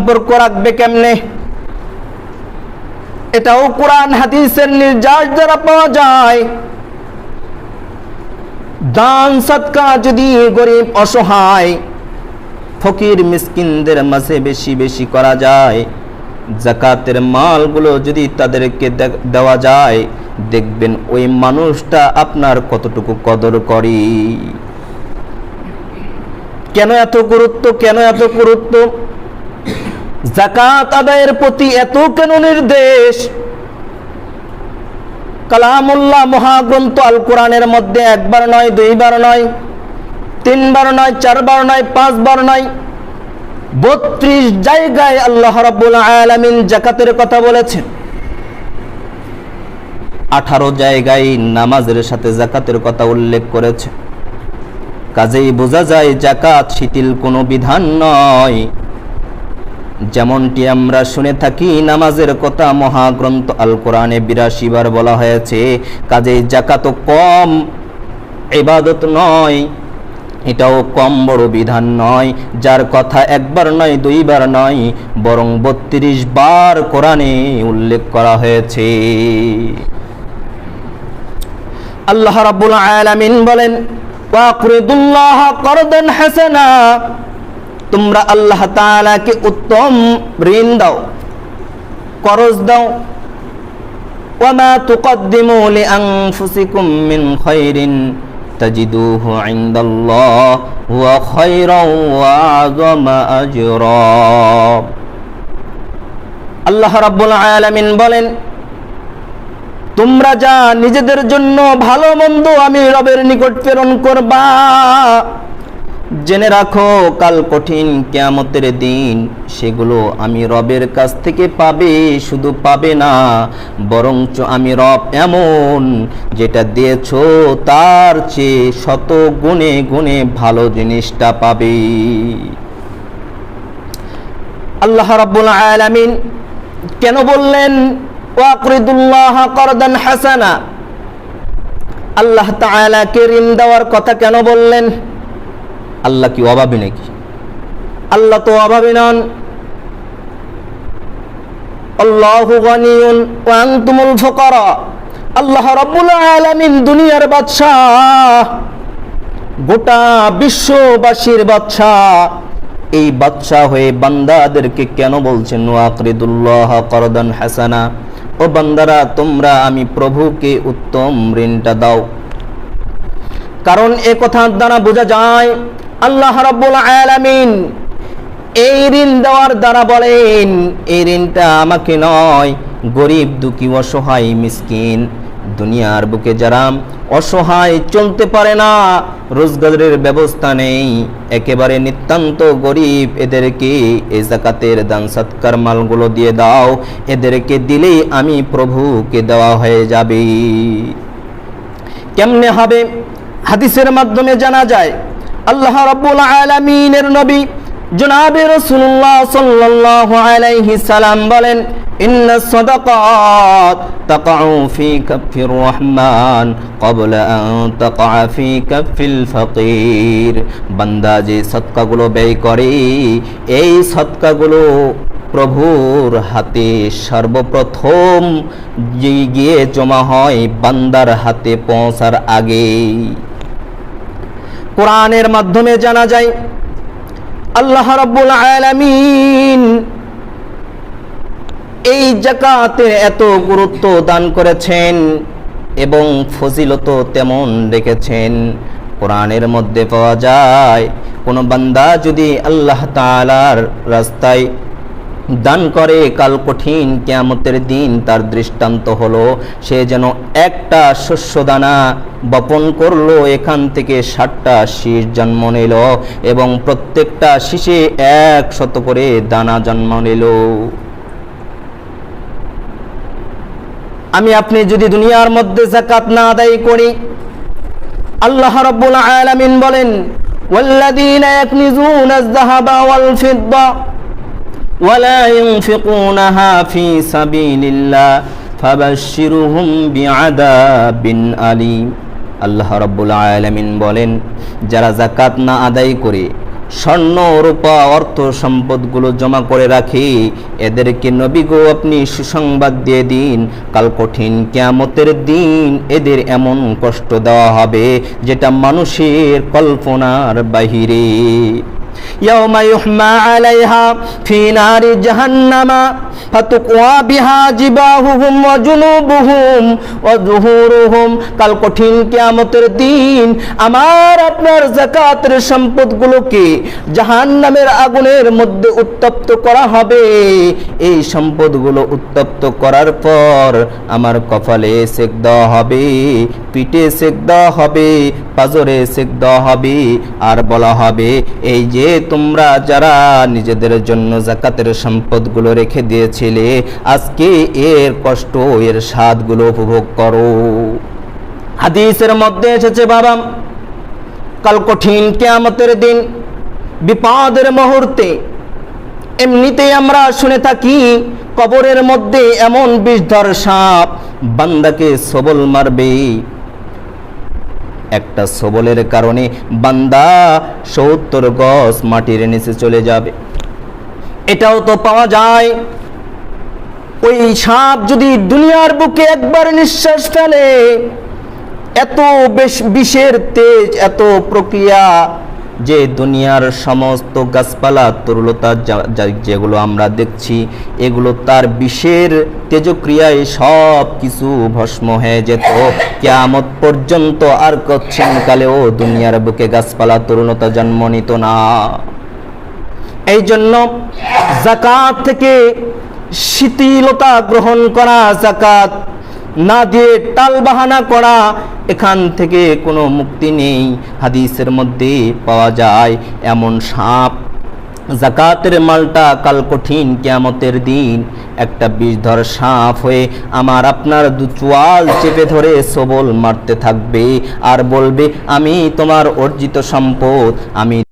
সম্পর্ক রাখবে কেমনে? এটাও কোরআন হাদিসের নির্যাস দ্বারা পাওয়া যায়। দান সদকা যদি গরিব অসহায় ফকির মিসকিনদের মাঝে বেশি বেশি করা যায়, যাকাতের মালগুলো যদি তাদেরকে দেওয়া যায়, দেখবেন ওই মানুষটা আপনার কতটুকু কদর করে। কেন এত গুরুত্ব? কেন এত গুরুত্ব? যাকাত আদায়ের প্রতি এত কেন নির্দেশ? কালামুল্লাহ মহাগ্রন্থ আল কোরআনের মধ্যে একবার নয়, দুইবার নয়, তিনবার নয়, চারবার নয়, পাঁচবার নয়, 32 জায়গায় আল্লাহ রাব্বুল আলামিন যাকাতের কথা বলেছেন। 18 জায়গায় নামাজের সাথে যাকাতের কথা উল্লেখ করেছে। কাজেই বোঝা যায় যাকাত শিথিল কোনো বিধান নয়। যেমনটি আমরা শুনে থাকি নামাজের কথা মহাগ্রন্থ আল কোরআনে 82 বার বলা হয়েছে। কাজেই যাকাতও কম ইবাদত নয়, এটাও কম বড় বিধান নয়, যার কথা একবার নয়, দুইবার নয়, বরং 32 বার কোরআনে উল্লেখ করা হয়েছে। আল্লাহ রাব্বুল আলামিন বলেন, ওয়াকরিদুল্লাহ করদান হাসানা, তোমরা আল্লাহ তাআলাকে উত্তম ঋণ দাও, করজ দাও। ওয়ামা তুকদ্দিমু লিআনফুসিকুম মিন খায়রিন তাজিদুহু ইনদাল্লাহ ওয়া খায়রান ওয়া আযমা আজরা। আল্লাহ রাব্বুল আলামিন বলেন, তোমরা যা নিজেদের জন্য ভালো মন্দ আমি রবের নিকট প্রেরণ করবা, জেনে রাখো কাল কঠিন কিয়ামতের দিন সেগুলো আমি রবের কাছ থেকে পাবে। শুধু পাবে না, বরঞ্চ আমি রব এমন যেটা দিয়েছো তার চেয়ে শত গুণে গুণে ভালো জিনিসটা পাবে। আল্লাহ রাব্বুল আলামিন কেন বললেন ওয়াকরিদুল্লাহ করদান হাসানা? আল্লাহ তাআলাকে ঋণ দেওয়ার কথা কেন বললেন? আল্লাহ কি অভাবী নাকি? আল্লাহ তো অভাবী নন। আল্লাহু গানিয়ুন ওয়া আনতুমুল ফুকারা। আল্লাহ রাব্বুল আলামিন দুনিয়ার বাদশাহ, গোটা বিশ্ববাসীর বাদশাহ। এই বাদশাহ হয়ে বান্দাদেরকে কেন বলছেন ওয়াকরিদুল্লাহ করদান হাসানা? ও বান্দারা, তোমরা আমি প্রভুকে উত্তম ঋণটা দাও। কারণ এ কথার দ্বারা বোঝা যায় আল্লাহ রাব্বুল আলামিন এই ঋণ দেওয়ার দ্বারা বলেন, এই ঋণটা আমাকে নয়, গরিব দুঃখী অসহায় মিসকিন দুনিয়ার বুকে যারা অসহায়, চলতে পারে না, রোজগারের ব্যবস্থা নেই, একেবারে নিতান্ত গরিব, এদেরকে এই যাকাতের দান সৎকার মালগুলো দিয়ে দাও। এদেরকে দিলেই আমি প্রভুকে দেওয়া হয়ে যাবে। কেমনে হবে? হাদিসের মাধ্যমে জানা যায়। আল্লাহ রাব্বুল আলামিনের নবী জনাবে রাসূলুল্লাহ সাল্লাল্লাহু আলাইহি সাল্লাম বলেন, ইন্নাস সাদাকাত তাকাউ ফি কাফির রহমান ক্বাবলা আন তাকা ফি কাফিল ফাকির। বান্দা যে সদকাগুলো ব্যয় করে, এই সদকাগুলো প্রভুর হাতে সর্বপ্রথম গিয়ে জমা হয় বান্দার হাতে পৌঁছার আগে। কোরআনের মাধ্যমে জানা যায় আল্লাহ রাব্বুল আলামিন এই যাকাতের এত গুরুত্ব দান করেছেন এবং ফজিলত তেমন রেখেছেন। কোরআনের মধ্যে পাওয়া যায়, কোন বান্দা যদি আল্লাহ তাআলার রাস্তায় দান করে, কাল কঠিন কিয়ামতের দিন তার দৃষ্টান্ত হলো সে যেন একটা শস্য দানা বপন করলো, এখান থেকে 60টা শীষ জন্ম নিল এবং প্রত্যেকটা শীষে 100 করে দানা জন্ম নিল। আমি আপনি যদি দুনিয়ার মধ্যে যাকাত না আদায় করি, আল্লাহ রাব্বুল আলামিন বলেন, ওয়াল্লাযীনা ইয়াকনিজুনা আয-যাহাবা ওয়াল ফিদ্দা ওয়ালা ইউনফিকুনাহা ফি সাবিলিল্লাহ ফাবাশশিরহুম বিআযাবিন আলীম। আল্লাহ রাব্বুল আলামিন বলেন, যারা যাকাত না আদায় করে স্বর্ণ রূপা অর্থ সম্পদগুলো জমা করে রাখে, এদেরকে নবী গো আপনি সুসংবাদ দিয়ে দিন, কাল কঠিন কিয়ামতের দিন এদের এমন কষ্ট দেওয়া হবে যেটা মানুষের কল্পনার বাহিরে। ইয়াউমা ইউহমা আলাইহা ফি নারি জাহান্নামা ফাতুকওয়া বিহা জিবাহুহুম ওয়া জুনুবুহুম ওয়া যুহুরুহুম। কাল কঠিন কিয়ামতের দিন আমার আপনার যাকাতের সম্পদগুলোকে জাহান্নামের আগুনের মধ্যে উত্তপ্ত করা হবে। এই সম্পদগুলো উত্তপ্ত করার পর আমার কপালে সেক দেওয়া হবে, পিঠে সেক দেওয়া হবে, পাজরে সেক দেওয়া হবে, আর বলা হবে এই যে তোমরা যারা নিজেদের জন্য যাকাতের সম্পদগুলো রেখে দিয়েছিলে, আজকে এর কষ্ট এর স্বাদগুলো উপভোগ করো। হাদিসের মধ্যে এসেছে বাবা, কাল কঠিন কিয়ামতের দিন বিপদের মুহূর্তে এমনিতেই আমরা শুনে থাকি কবরের মধ্যে এমন বিষধর সাপ বান্দাকে সবল মারবে, একটা সবলের কারণে বান্দা 70 গজ মাটির নিচে চলে যাবে। এটাও তো পাওয়া যায়, ওই সাপ যদি দুনিয়ার বুকে একবার নিঃশ্বাস ফেলে, এত বিষের তেজ, এত প্রক্রিয়া যে দুনিয়ার সমস্ত গাছপালা তরুলতা যেগুলো আমরা দেখছি এগুলো তার বিষের তেজক্রিয়ায় সব কিছু ভস্ম হয়ে যেত। কিয়ামত পর্যন্ত আর কচ্ছিনকালেও দুনিয়ার বুকে গাছপালা তরুলতা জন্ম নিত না। এই জন্য যাকাত থেকে শিথিলতা গ্রহণ করা, যাকাত না দিয়ে টালবাহানা করা, এখান থেকে কোনো মুক্তি নেই। হাদিসের মধ্যে পাওয়া যায় এমন সাপ, যাকাতের মালটা কাল কঠিন কিয়ামতের দিন একটা বিষধর সাপ হয়ে আমার আপনার দু চোয়াল চেপে ধরে সবল মারতে থাকবে আর বলবে আমি তোমার অর্জিত সম্পদ আমি